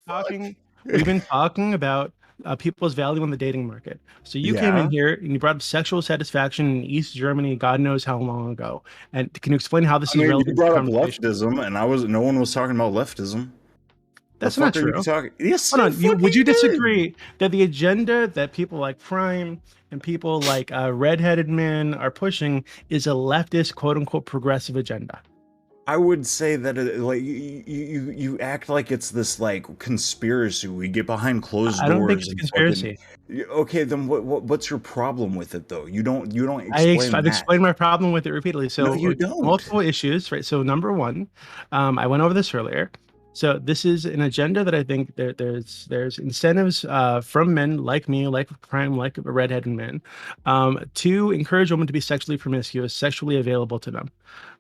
talking we've been talking about people's value in the dating market. So you came in Yeah. here and you brought up sexual satisfaction in East Germany, God knows how long ago. And can you explain how this I is mean, you relevant to the brought up conversation? leftism, and no one was talking about leftism. The That's not fuck are you true. talking? Yes, Hold you on. Would you fucking did. disagree that the agenda that people like Prime and people like redheaded men are pushing is a leftist, quote unquote, progressive agenda? I would say that like you act like it's this like conspiracy. We get behind closed I don't think doors it's a and fucking. conspiracy. Okay, then what's your problem with it though? You don't explain I've that. explained my problem with it repeatedly. No, So you don't. multiple issues, right? So number one, I went over this earlier. So this is an agenda that I think there's incentives from men like me, like Prime, like redheaded men, to encourage women to be sexually promiscuous, sexually available to them,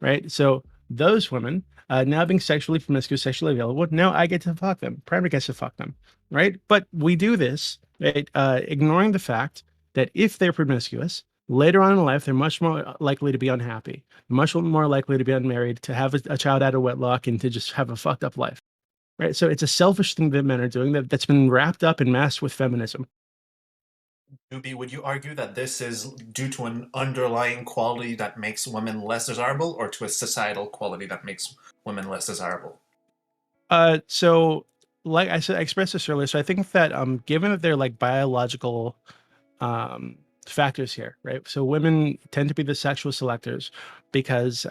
right? So those women now being sexually promiscuous, sexually available, now I get to fuck them. Prime gets to fuck them, right? But we do this, right? Ignoring the fact that if they're promiscuous, later on in life, they're much more likely to be unhappy, much more likely to be unmarried, to have a child out of wedlock, and to just have a fucked up life. Right. So it's a selfish thing that men are doing that's been wrapped up and masked with feminism. Doobie, would you argue that this is due to an underlying quality that makes women less desirable, or to a societal quality that makes women less desirable? So like I said, I expressed this earlier. So I think that given that they're like biological um factors here, right? So women tend to be the sexual selectors because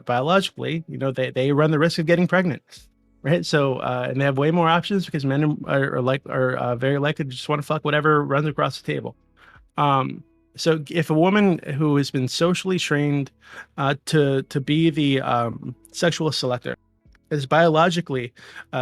biologically, they run the risk of getting pregnant. Right. So and they have way more options because men are very likely to just want to fuck whatever runs across the table. Um, so if a woman who has been socially trained to be the sexual selector is biologically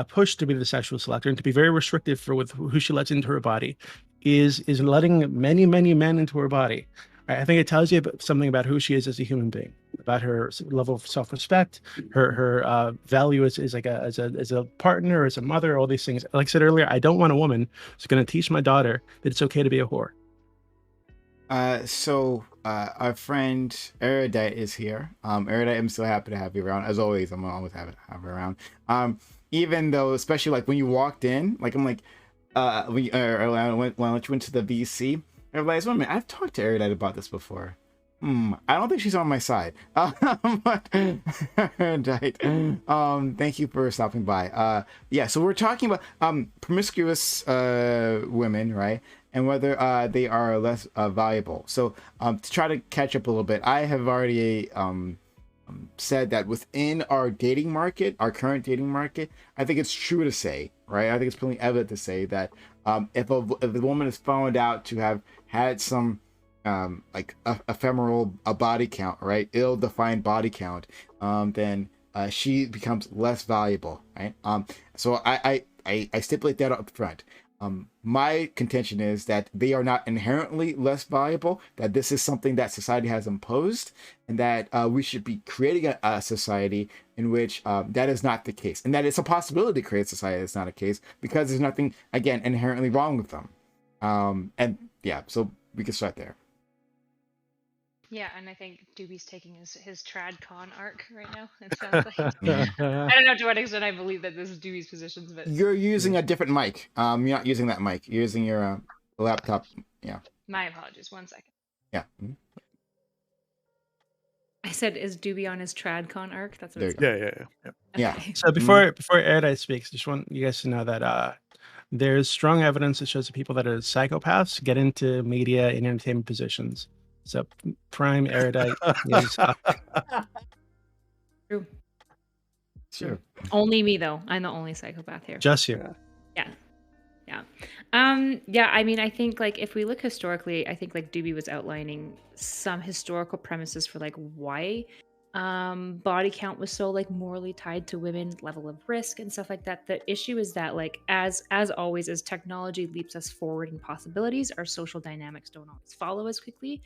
pushed to be the sexual selector and to be very restrictive for with who she lets into her body, is letting many men into her body. Right? I think it tells you something about who she is as a human being, about her level of self-respect, her value as like as a partner, as a mother, all these things. Like I said earlier, I don't want a woman who's going to teach my daughter that it's okay to be a whore. Our friend Erudite is here. Erudite, I'm so happy to have you around. As always, I'm always happy to have you around. Even though, especially like when you walked in, like I'm like, when I went to the VC, everybody's, wait a minute, I've talked to Erudite about this before. I don't think she's on my side. But Erudite, thank you for stopping by. Yeah, so we're talking about promiscuous women, right? And whether they are less valuable. So to try to catch up a little bit, I have already said that within our dating market, our current dating market, I think it's true to say, right? I think it's pretty evident to say that if the woman is found out to have had some like ephemeral body count, right, ill-defined body count, then she becomes less valuable, right? So I stipulate that up front. My contention is that they are not inherently less valuable, that this is something that society has imposed, and that we should be creating a society in which that is not the case. And that it's a possibility to create a society that's not a case because there's nothing, again, inherently wrong with them. And yeah, so we can start there. Yeah, and I think Doobie's taking his trad con arc right now. It sounds like I don't know to what extent I believe that this is Doobie's positions, but You're using a different mic. You're not using that mic. You're using your laptop. Yeah. my apologies. 1 second. Yeah. I said, is Doobie on his trad con arc? That's what it's Yeah. Yeah. Okay. So before Erudite speaks, just want you guys to know that there's strong evidence that shows that people that are psychopaths get into media and entertainment positions. So Prime Erudite is True. Sure. Only me though. I'm the only psychopath here. just you. Yeah. Yeah, I mean, I think like if we look historically, I think like Doobie was outlining some historical premises for like why body count was so like morally tied to women, level of risk and stuff like that. The issue is that like as always, as technology leaps us forward in possibilities, our social dynamics don't always follow as quickly.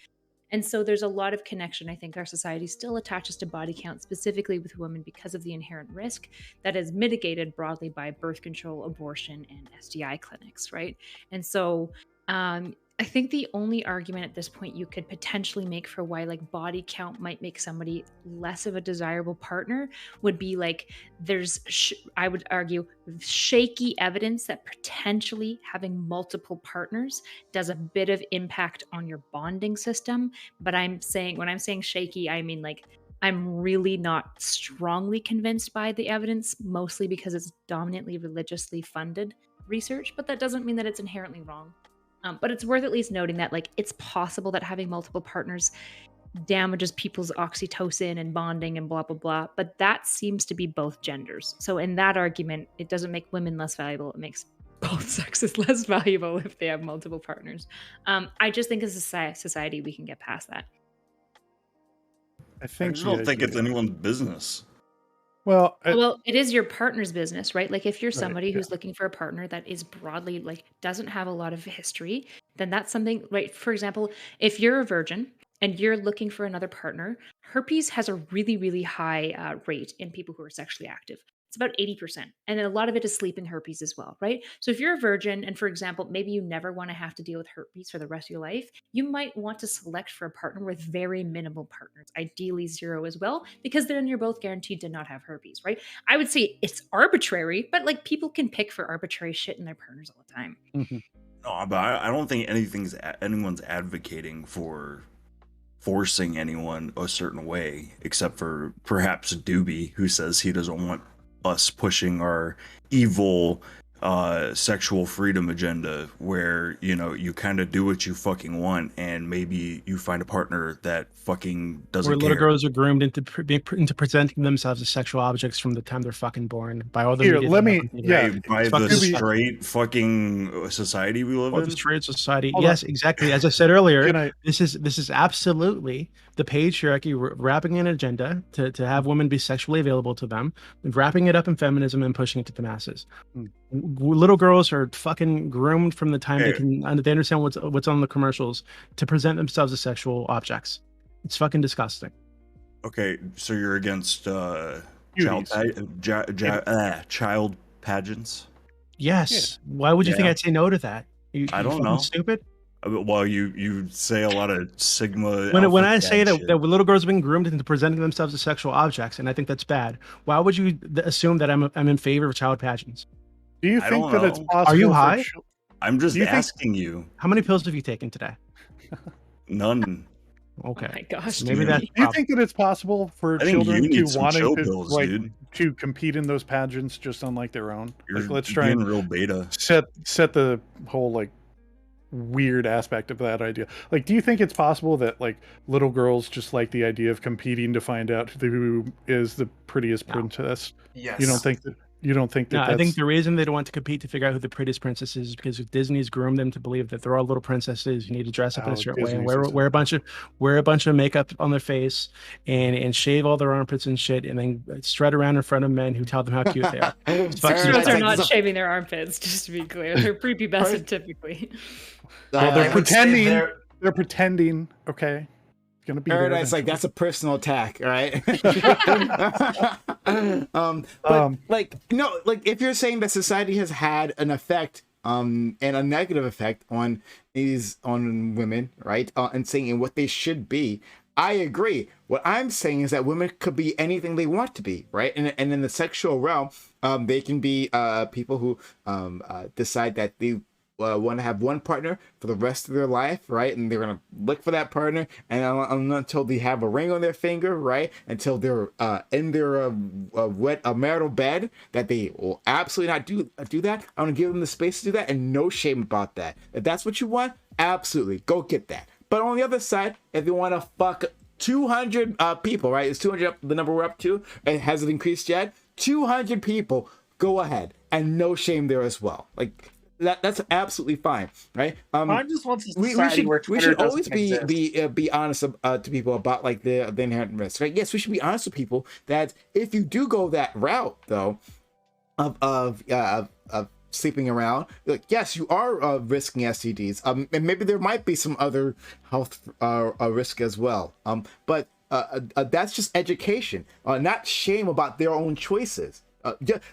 And so there's a lot of connection. I think our society still attaches to body count, specifically with women, because of the inherent risk that is mitigated broadly by birth control, abortion, and STI clinics, right? And so I think the only argument at this point you could potentially make for why like body count might make somebody less of a desirable partner would be like I would argue shaky evidence that potentially having multiple partners does a bit of impact on your bonding system. But when I'm saying shaky, I mean like I'm really not strongly convinced by the evidence, mostly because it's dominantly religiously funded research, but that doesn't mean that it's inherently wrong. But it's worth at least noting that like it's possible that having multiple partners damages people's oxytocin and bonding and blah blah blah. But that seems to be both genders. So in that argument, it doesn't make women less valuable. It makes both sexes less valuable if they have multiple partners. I just think as a society we can get past that. I don't think it's anyone's business. Well, well, it is your partner's business, right? Like if you're Right, somebody who's looking for a partner that is broadly like doesn't have a lot of history, then that's something, right? For example, if you're a virgin and you're looking for another partner, herpes has a really, really high rate in people who are sexually active. It's about 80%. And a lot of it is sleeping herpes as well, right? So if you're a virgin and, for example, maybe you never want to have to deal with herpes for the rest of your life, you might want to select for a partner with very minimal partners, ideally 0 as well, because then you're both guaranteed to not have herpes, right? I would say it's arbitrary, but like people can pick for arbitrary shit in their partners all the time. mhm. No, but I don't think anyone's advocating for forcing anyone a certain way, except for perhaps Doobie, who says he doesn't want us pushing our evil sexual freedom agenda, where you kind of do what you fucking want, and maybe you find a partner that fucking doesn't Where care. little girls are groomed into presenting themselves as sexual objects from the time they're fucking born by all the Here, media let that me- happens. yeah, by It's the fucking straight fucking society we live Well, in. the straight society. Hold Yes, exactly. As I said earlier, Can I- this is absolutely the patriarchy wrapping an agenda to have women be sexually available to them, wrapping it up in feminism and pushing it to the masses. Hmm. Little girls are fucking groomed from the time Hey. they understand what's on the commercials to present themselves as sexual objects. It's fucking disgusting. Okay, so you're against Beauties. child pageants? Yes. Why would you think Yeah. I'd say no to that? I You don't fucking know. Stupid. Well, you say a lot of sigma. When alpha I say bad that, shit. that little girls are being groomed into presenting themselves as sexual objects, and I think that's bad, why would you assume that I'm in favor of child pageants? Do you I think don't that it's know. possible? Are you for high? I'm just Do you think- asking you. How many pills have you taken today? None. Okay. Oh my gosh. Maybe dude. that's Do you think that it's possible for I think children you to need some wanting chill to pills, like dude. to compete in those pageants just on like their own? You're Like, let's try being and real beta. set the whole like weird aspect of that idea. Like, do you think it's possible that like little girls just like the idea of competing to find out who is the prettiest No. princess? Yes. You don't think that? You don't think that? No, I that's, think the reason they don't want to compete to figure out who the prettiest princess is because Disney's groomed them to believe that they're all little princesses. You need to dress up in Oh, a certain way and Disney's wear a bunch of makeup on their face and shave all their armpits and shit, and then strut around in front of men who tell them how cute they are. It's fucking Girls It's are like- not shaving their armpits, just to be clear. They're prepubescent typically. well, I they're would say pretending. they're- They're pretending. Okay, it's gonna be there Paradise, like eventually. that's a personal attack, right? Like no, like if you're saying that society has had an effect, and a negative effect on women, right, and saying what they should be, I agree. What I'm saying is that women could be anything they want to be, right? And in the sexual realm, they can be people who decide that they want to have one partner for the rest of their life, right? And they're gonna look for that partner, and until they have a ring on their finger, right? Until they're in their marital bed, that they will absolutely not do that. I'm gonna give them the space to do that, and no shame about that. If that's what you want, absolutely go get that. But on the other side, if you want to fuck 200 people, right? It's 200 up, the number we're up to. It hasn't increased yet. 200 people, go ahead, and no shame there as well. Like. That's absolutely fine, right? I just want a society where we Twitter should always doesn't exist. be honest to people about like the inherent risks, right? Yes, we should be honest with people that if you do go that route though of sleeping around, like, yes, you are risking STDs, and maybe there might be some other health risk as well, but that's just education, not shame about their own choices.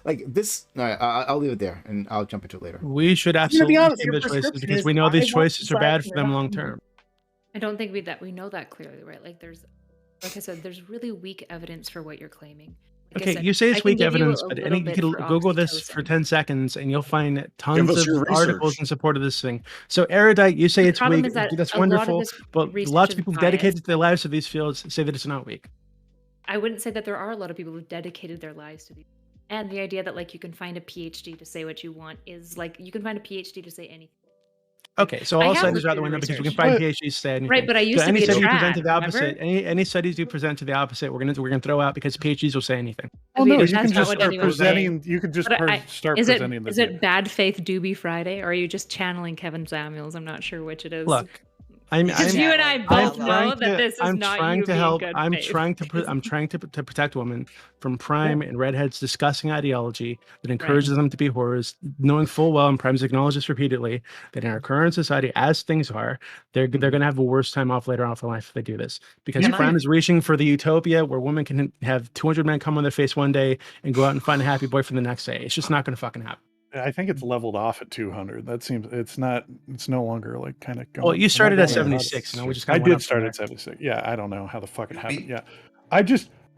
like this. All right, I'll leave it there, and I'll jump into it later. We should To be absolutely honest, change your the choices prescription because is, we know I these want choices are bad society for to them not long be- term. I don't think we know that clearly, right? Like there's, like I said, there's really weak evidence for what you're claiming. Like I Okay, said, you say I it's can weak give you evidence, a but little you bit can for Google this for oxytocin. 10 seconds and you'll find Give tons us of your articles research. in support of this thing. So, Erudite, you say The it's problem weak. is that That's a lot of wonderful, this but research lots of is people biased. dedicated their lives to these fields say that it's not weak. I wouldn't say that there are a lot of people who've dedicated their lives to these. And the idea that like you can find a PhD to say what you want is like you can find a PhD to say anything. Okay, so I all have studies are out looked the into window because we can research. find But- PhDs to say anything. Right, but I used so to any be a study you present trad, to the opposite, remember? any studies you present to the opposite, we're gonna throw out because PhDs will say anything. Well, I mean, no, you that's can not just what start anyone's saying. presenting. You could just But start is presenting is the it bad faith doobie Friday, or are you just channeling Kevin Samuels? I'm not sure which it is. Look, I'm Because you and I I'm both trying know that this is I'm not trying you to being help. good I'm faith. trying to protect women from Prime and redheads discussing ideology that encourages them to be horrors, knowing full well, and Prime's acknowledged this repeatedly, that in our current society, as things are, they're going to have a worse time off later on in life if they do this. Because Can Prime I- is reaching for the utopia where women can have 200 men come on their face one day and go out and find a happy boyfriend the next day. It's just not going to fucking happen. I think it's leveled off at 200. That seems it's no longer like kind of going. Well, you I'm not started at going that hard. 76, and we just I kind of did start at 76. Yeah, I don't know how the fuck it happened. Yeah,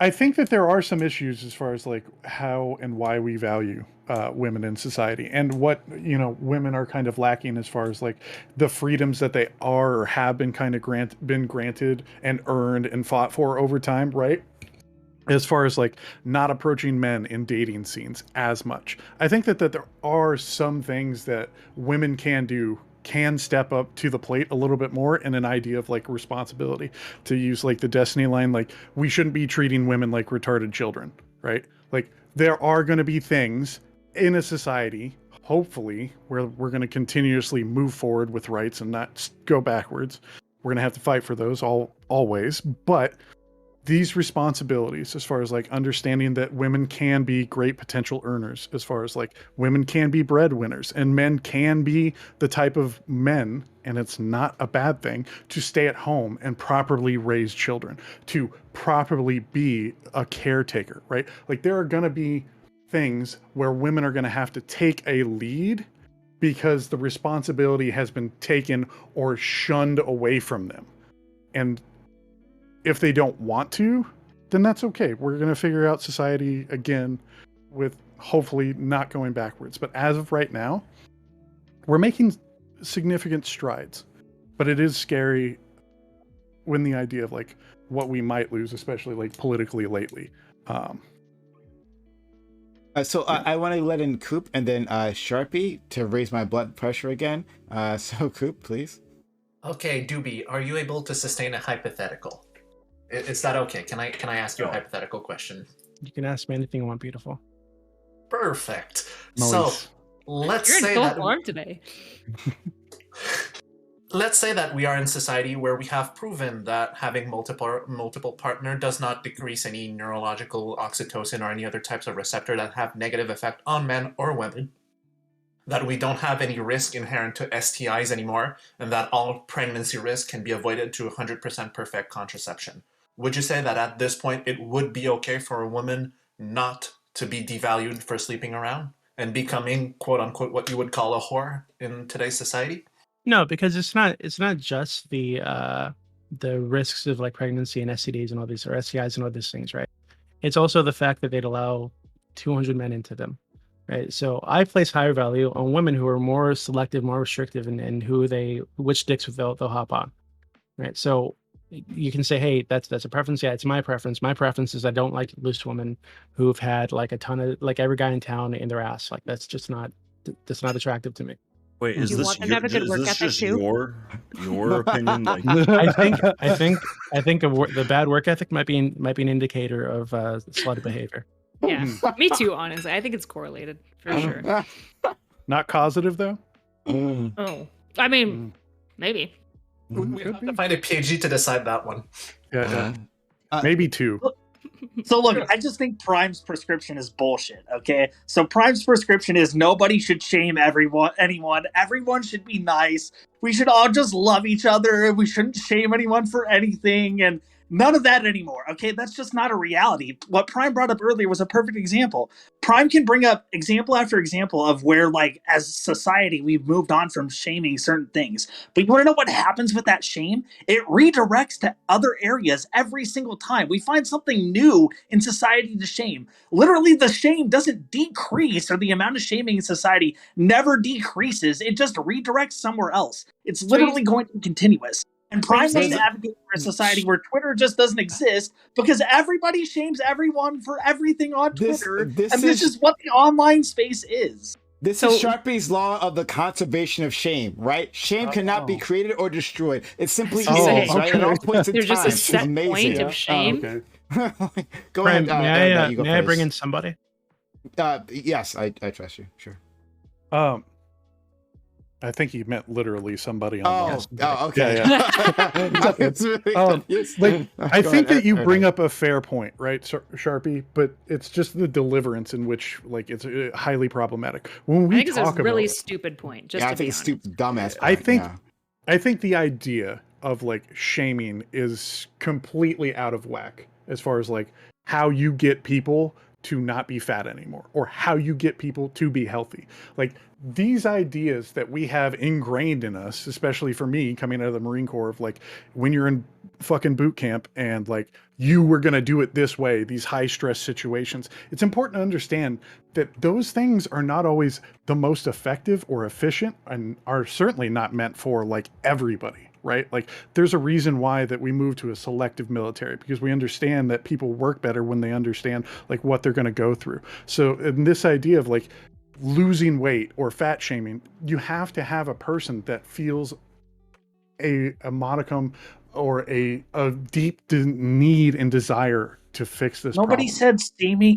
I think that there are some issues as far as like how and why we value women in society and what women are kind of lacking as far as like the freedoms that they are or have been kind of been granted and earned and fought for over time, right? As far as like not approaching men in dating scenes as much. I think that there are some things that women can step up to the plate a little bit more in an idea of like responsibility, to use like the Destiny line, like we shouldn't be treating women like retarded children, right? Like there are going to be things in a society, hopefully, where we're going to continuously move forward with rights and not go backwards. We're going to have to fight for those always, but these responsibilities, as far as like understanding that women can be great potential earners, as far as like women can be breadwinners and men can be the type of men, and it's not a bad thing, to stay at home and properly raise children, to properly be a caretaker, right? Like there are going to be things where women are going to have to take a lead because the responsibility has been taken or shunned away from them. And if they don't want to, then that's okay. We're going to figure out society again with hopefully not going backwards. But as of right now, we're making significant strides. But it is scary when the idea of like what we might lose, especially like politically lately. So I want to let in Coop and then Sharpie to raise my blood pressure again. So Coop, please. Okay, Doobie, are you able to sustain a hypothetical? Is that okay? Can I ask you a hypothetical question? You can ask me anything you want, beautiful. Perfect. Nice. So let's You're in say full that form today. let's say that we are in society where we have proven that having multiple partner does not decrease any neurological oxytocin or any other types of receptor that have negative effect on men or women. That we don't have any risk inherent to STIs anymore, and that all pregnancy risk can be avoided through 100% perfect contraception. Would you say that at this point it would be okay for a woman not to be devalued for sleeping around and becoming quote unquote what you would call a whore in today's society? No, because it's not just the risks of like pregnancy and STDs and all these, or STIs and all these things, right? It's also the fact that they'd allow 200 men into them, right? So I place higher value on women who are more selective, more restrictive, and which dicks they'll hop on, right? So you can say, hey, that's a preference. Yeah, it's my preference. My preference is I don't like loose women who've had like a ton of like every guy in town in their ass. Like that's not attractive to me. Wait, is You this want them to have a good work ethic just too? your opinion? Like, I think the bad work ethic might be an indicator of slutty behavior. Yeah, me too. Honestly, I think it's correlated for sure. Not causative though. Oh, I mean, maybe. We have to find a PhD to decide that one. Yeah, maybe two. So look, I just think Prime's prescription is bullshit, okay? So Prime's prescription is nobody should shame anyone. Everyone should be nice. We should all just love each other. We shouldn't shame anyone for anything. And None of that anymore. Okay, that's just not a reality. What Prime brought up earlier was a perfect example. Prime can bring up example after example of where, like, as society, we've moved on from shaming certain things. But you want to know what happens with that shame? It redirects to other areas every single time. We find something new in society to shame. Literally, the shame doesn't decrease, or the amount of shaming in society never decreases. It just redirects somewhere else. It's literally going to be continuous. And Prime saying doesn't advocate for a society where Twitter just doesn't exist because everybody shames everyone for everything on Twitter. This is what the online space is. This is Sharpie's law of the conservation of shame, right? Shame cannot be created or destroyed. It simply is, right? At all points in There's time. just a set Amazing. point of shame. Go Prime, ahead. may I bring in somebody? Yes, I trust you. Sure. I think he meant literally somebody on okay. Yeah. I think that you bring up a fair point, right, Sharpie? But it's just the deliverance in which, like, it's highly problematic. When we I think it's talk a really about, stupid point. I think it's stupid, dumbass. I think the idea of, like, shaming is completely out of whack as far as, like, how you get people to not be fat anymore, or how you get people to be healthy. Like, these ideas that we have ingrained in us, especially for me coming out of the Marine Corps, of, like, when you're in fucking boot camp and, like, you were going to do it this way, these high stress situations, it's important to understand that those things are not always the most effective or efficient, and are certainly not meant for, like, everybody. Right? Like, there's a reason why that we move to a selective military, because we understand that people work better when they understand, like, what they're going to go through. So in this idea of, like, losing weight or fat shaming, you have to have a person that feels a modicum or a deep need and desire to fix this Nobody problem. said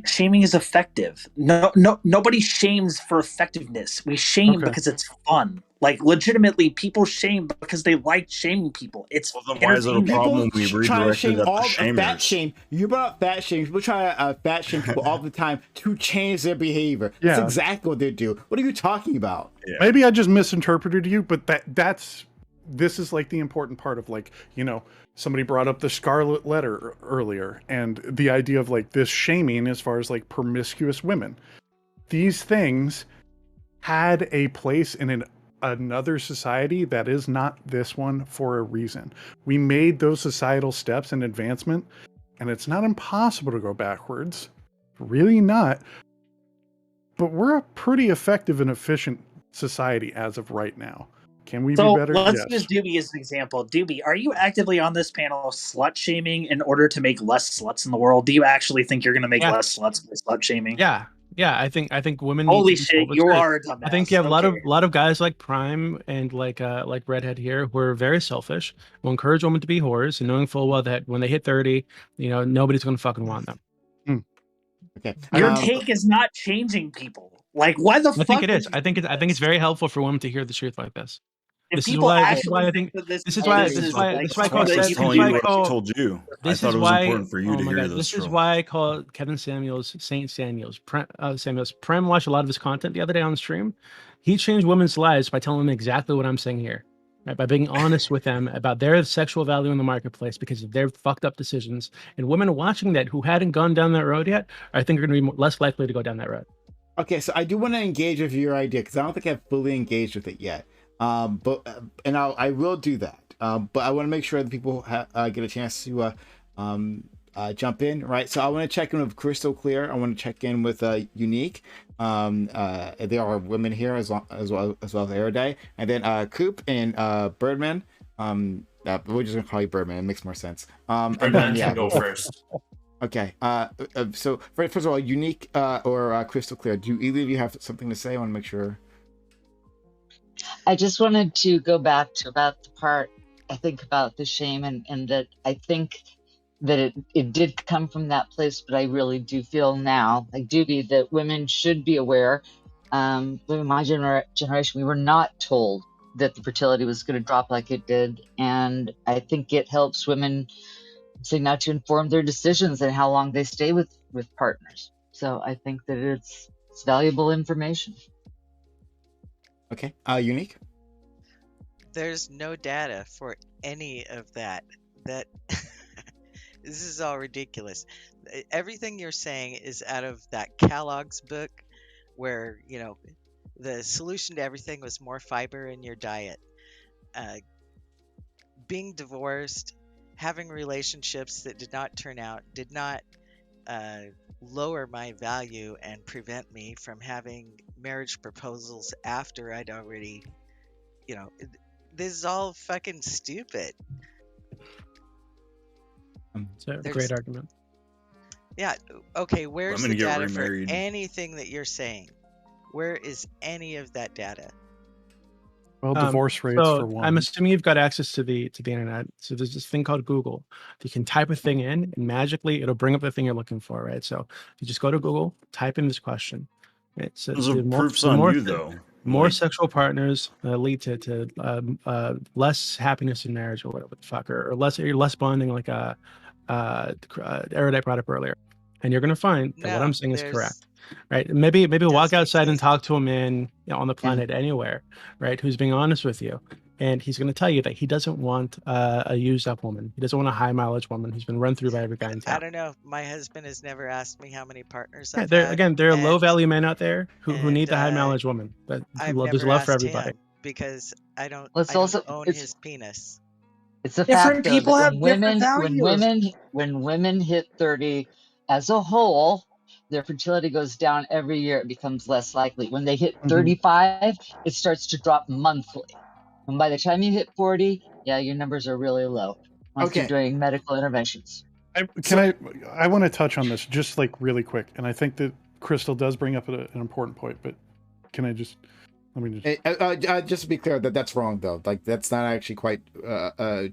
shaming is effective. Nobody shames for effectiveness. We shame because it's fun. Like, legitimately, people shame because they like shaming people. It's then why is it a problem we redirected at the shamers? Fat shame. You brought up fat shame. People try to fat shame people all the time to change their behavior. That's exactly what they do. What are you talking about? Maybe I just misinterpreted you, but this is, like, the important part of, like, you know, somebody brought up the Scarlet Letter earlier, and the idea of, like, this shaming as far as, like, promiscuous women. These things had a place in another society that is not this one for a reason. We made those societal steps in advancement, and it's not impossible to go backwards. Really not. But we're a pretty effective and efficient society as of right now. Can we be better? Let's use Doobie as an example. Doobie, are you actively on this panel slut shaming in order to make less sluts in the world? Do you actually think you're going to make less sluts by slut shaming? Yeah. I think women. Holy shit, you are a dumbass. I think you have a lot of guys like Prime and like Redhead here who are very selfish. Will encourage women to be whores, and knowing full well that when they hit 30, you know, nobody's going to fucking want them. Okay. Your take is not changing people. Like, why the fuck? I think it is. I think it's very helpful for women to hear the truth like this. If this is why I think this is why I told you. I thought it was important for you to hear this. This is why I call Kevin Samuels Saint Samuels. Prem watched a lot of his content the other day on stream. He changed women's lives by telling them exactly what I'm saying here, right? By being honest with them about their sexual value in the marketplace because of their fucked up decisions. And women watching that who hadn't gone down that road yet, I think are going to be less likely to go down that road. Okay, so I do want to engage with your idea because I don't think I've fully engaged with it yet. I will do that. But I want to make sure that people get a chance to jump in, right? So I want to check in with Crystal Clear. I want to check in with Unique. There are women here as well as Airday, and then Coop and Birdman. We're just gonna call you Birdman. It makes more sense. Birdman can go first. Okay. So first of all, Unique or Crystal Clear, do either of you have something to say? I want to make sure. I just wanted to go back to about the part, I think, about the shame and that I think that it did come from that place, but I really do feel now, like Doobie, that women should be aware. In my generation, we were not told that the fertility was going to drop like it did, and I think it helps women say not to inform their decisions and how long they stay with partners. So I think that it's valuable information. Okay, Unique? There's no data for any of that. This is all ridiculous. Everything you're saying is out of that Kellogg's book where, the solution to everything was more fiber in your diet. Being divorced, having relationships that did not turn out, did not lower my value and prevent me from having marriage proposals after I'd already, this is all fucking stupid. It's a There's- great argument. Yeah, okay, where's Women the get data for remarried. anything that you're saying? Where is any of that data? Well, divorce rates So for one. I'm assuming you've got access to the internet. So there's this thing called Google. You can type a thing in, and magically it'll bring up the thing you're looking for, right? So you just go to Google, type in this question. Right? So Those the are more- proofs the on more- you, though. More Like, sexual partners lead to less happiness in marriage, or whatever the fuck, or less bonding, like Erudite brought up earlier. And you're going to find that what No, I'm saying is there's- correct, right? Maybe walk doesn't outside and exist. talk to a man on the planet anywhere, right? Who's being honest with you. And he's going to tell you that he doesn't want a used up woman. He doesn't want a high mileage woman who's been run through by every guy in I town. don't know. My husband has never asked me how many partners Yeah, I've there had. again, there are and low value men out there who need the high and, mileage woman. But I've there's never love for asked everybody. him because I don't, Well, it's I don't also- own it's- his penis. It's a Different fact though, people that have different values. when women hit 30 as a whole, their fertility goes down every year. It becomes less likely. When they hit 35, it starts to drop monthly. And by the time you hit 40, yeah, your numbers are really low once you're Okay. doing medical interventions. I want to touch on this just like really quick, and I think that Crystal does bring up an important point, but can I just let me just Just to be clear, that's wrong though. Like that's not actually quite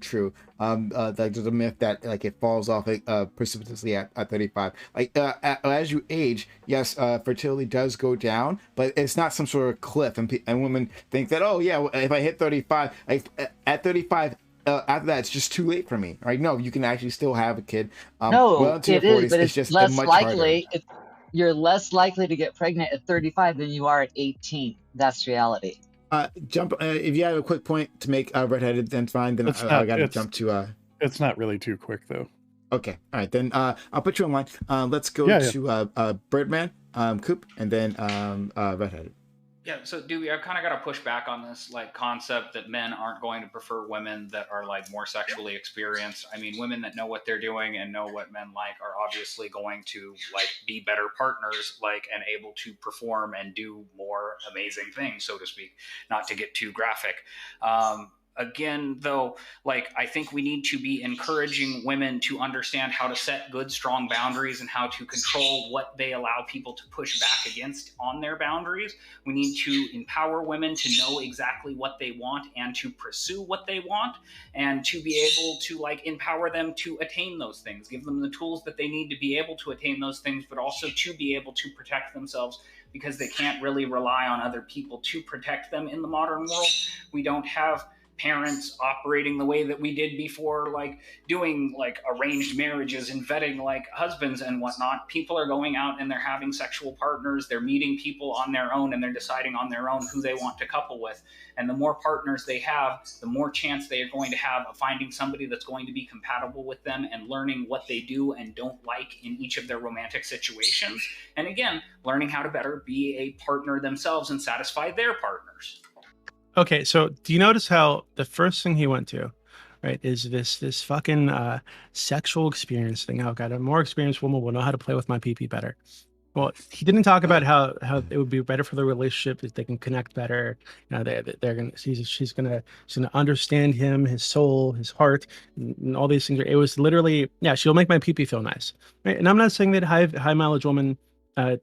true. Like there's a myth that like it falls off precipitously at 35. Like as you age, yes, fertility does go down, but it's not some sort of cliff. And women think that, oh yeah, if I hit 35, at 35. After that, it's just too late for me, right? No, you can actually still have a kid. No, well into your it is, 40s, but it's just less much likely. harder. You're less likely to get pregnant at 35 than you are at 18. That's reality. Jump. If you have a quick point to make, redheaded, then fine. Then I got to jump to. It's not really too quick though. Okay, all right. Then I'll put you online. Let's go to Birdman, Coop, and then redheaded. Yeah, so Doobie, I've kind of got to push back on this concept that men aren't going to prefer women that are more sexually experienced. I mean, women that know what they're doing and know what men like are obviously going to be better partners, and able to perform and do more amazing things, so to speak. Not to get too graphic. Again, though, I think we need to be encouraging women to understand how to set good, strong boundaries and how to control what they allow people to push back against on their boundaries. We need to empower women to know exactly what they want and to pursue what they want, and to be able to empower them to attain those things, give them the tools that they need to be able to attain those things, but also to be able to protect themselves, because they can't really rely on other people to protect them in the modern world. We don't have parents operating the way that we did before, doing arranged marriages and vetting husbands and whatnot. People are going out and they're having sexual partners, they're meeting people on their own, and they're deciding on their own who they want to couple with. And the more partners they have, the more chance they are going to have of finding somebody that's going to be compatible with them and learning what they do and don't like in each of their romantic situations. And again, learning how to better be a partner themselves and satisfy their partners. Okay, so do you notice how the first thing he went to, right, is this fucking sexual experience thing? Oh god, a more experienced woman will know how to play with my pee-pee better. Well, he didn't talk about how it would be better for the relationship if they can connect better. They're gonna she's gonna understand him, his soul, his heart, and all these things. It was literally, yeah, she'll make my pee-pee feel nice, right? And I'm not saying that high mileage woman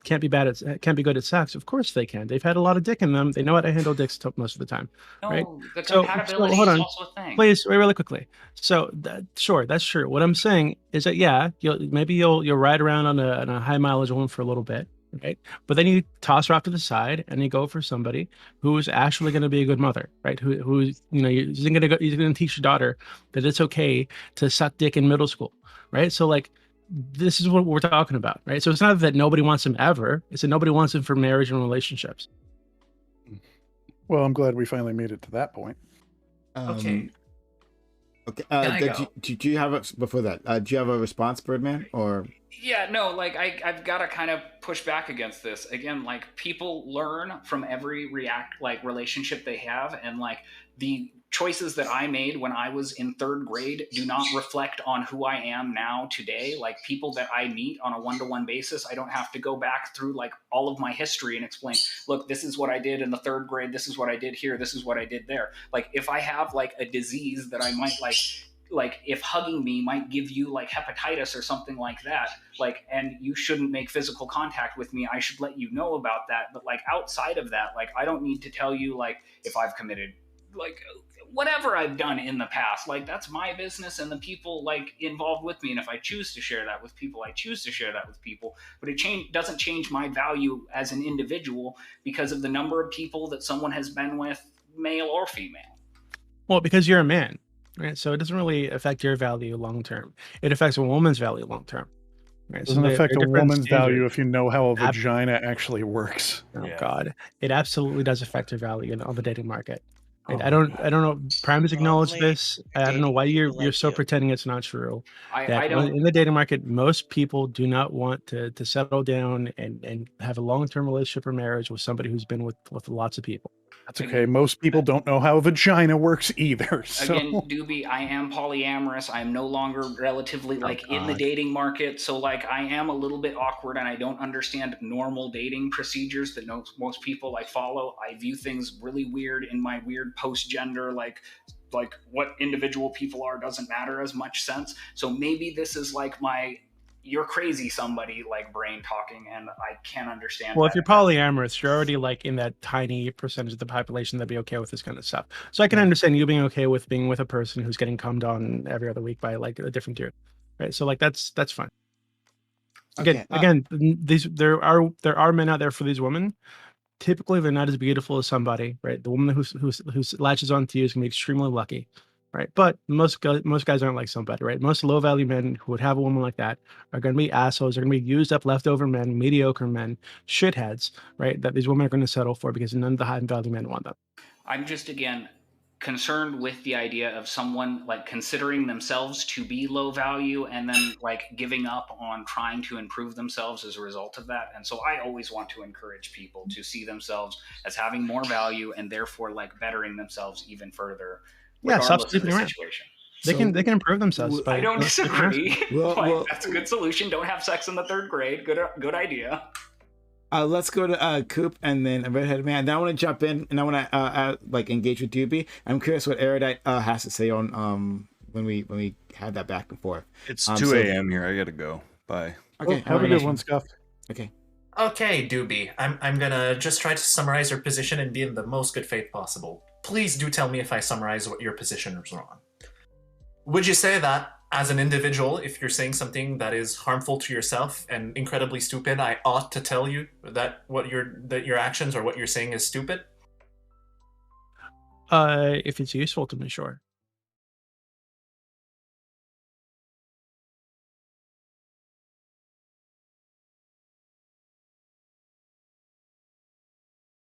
can't be good at sex. Of course they can. They've had a lot of dick in them. They know how to handle dicks most of the time, right? The compatibility hold on, is also a thing. please, really quickly. So sure, that's true. What I'm saying is that you'll ride around on a high mileage woman for a little bit, right? But then you toss her off to the side and you go for somebody who's actually going to be a good mother, right? Who's he's going to teach your daughter that it's okay to suck dick in middle school, right? So this is what we're talking about, right? So it's not that nobody wants him ever. It's that nobody wants him for marriage and relationships. Well, I'm glad we finally made it to that point. Okay. Okay. Can I go? Do you have a before that? Do you have a response, Birdman? Or Yeah, no, like I've got to kind of push back against this again. Like people learn from every relationship they have, and like the choices that I made when I was in third grade do not reflect on who I am now today. Like people that I meet on a one-to-one basis, I don't have to go back through like all of my history and explain, look, this is what I did in the third grade, this is what I did here, this is what I did there. Like if I have like a disease that I might like if hugging me might give you like hepatitis or something like that, like, and you shouldn't make physical contact with me, I should let you know about that. But like outside of that, like I don't need to tell you like if I've committed like whatever I've done in the past. Like that's my business and the people like involved with me, and if I choose to share that with people, I choose to share that with people. But it doesn't change my value as an individual because of the number of people that someone has been with, male or female. Well, because you're a man, right? So it doesn't really affect your value long term. It affects a woman's value long term, right? Doesn't they're affect a different woman's value standards. if you know how a Ab- vagina actually works. Oh Yeah. God, it absolutely does affect your value on the dating market. Right? Oh, I don't know. Prime has acknowledged Only this. if you're I don't know dating why people you're like so you. pretending it's not true. That I don't in the dating market, most people do not want to settle down and have a long term relationship or marriage with somebody who's been with lots of people. that's okay. Most people don't know how a vagina works either. So again, Doobie, I am polyamorous. I'm no longer relatively like in the God. dating market. So like I am a little bit awkward and I don't understand normal dating procedures that most people like follow. I view things really weird in my weird post gender like what individual people are doesn't matter as much sense. So maybe this is like my you're crazy somebody like brain talking, and I can't understand Well, that. if you're polyamorous, you're already like in that tiny percentage of the population that'd be okay with this kind of stuff. So I can understand you being okay with being with a person who's getting cummed on every other week by like a different dude, right? So like that's fine. Okay. Again, there are men out there for these women. Typically, they're not as beautiful as somebody, right? The woman who latches onto you is gonna be extremely lucky, right? But most guys aren't like somebody, right? Most low value men who would have a woman like that are gonna be assholes. They're gonna be used up, leftover men, mediocre men, shitheads, right? That these women are gonna settle for because none of the high value men want them. I'm just again concerned with the idea of someone like considering themselves to be low value and then like giving up on trying to improve themselves as a result of that. And so I always want to encourage people to see themselves as having more value and therefore like bettering themselves even further, Yeah, stop regardless of the sleeping around. situation. They can improve themselves. I don't disagree. Well, That's a good solution. Don't have sex in the third grade. Good idea. Let's go to Coop and then Redhead Man. Then I want to jump in and I want to like engage with Doobie. I'm curious what Erudite has to say on when we had that back and forth. It's 2 a.m. here. I gotta go. Bye. Okay, have a good one, Scuffed. Okay. Okay, Doobie, I'm gonna just try to summarize your position and be in the most good faith possible. Please do tell me if I summarize what your position is wrong. Would you say that, as an individual, if you're saying something that is harmful to yourself and incredibly stupid, I ought to tell you that your actions or what you're saying is stupid? If it's useful to me, sure.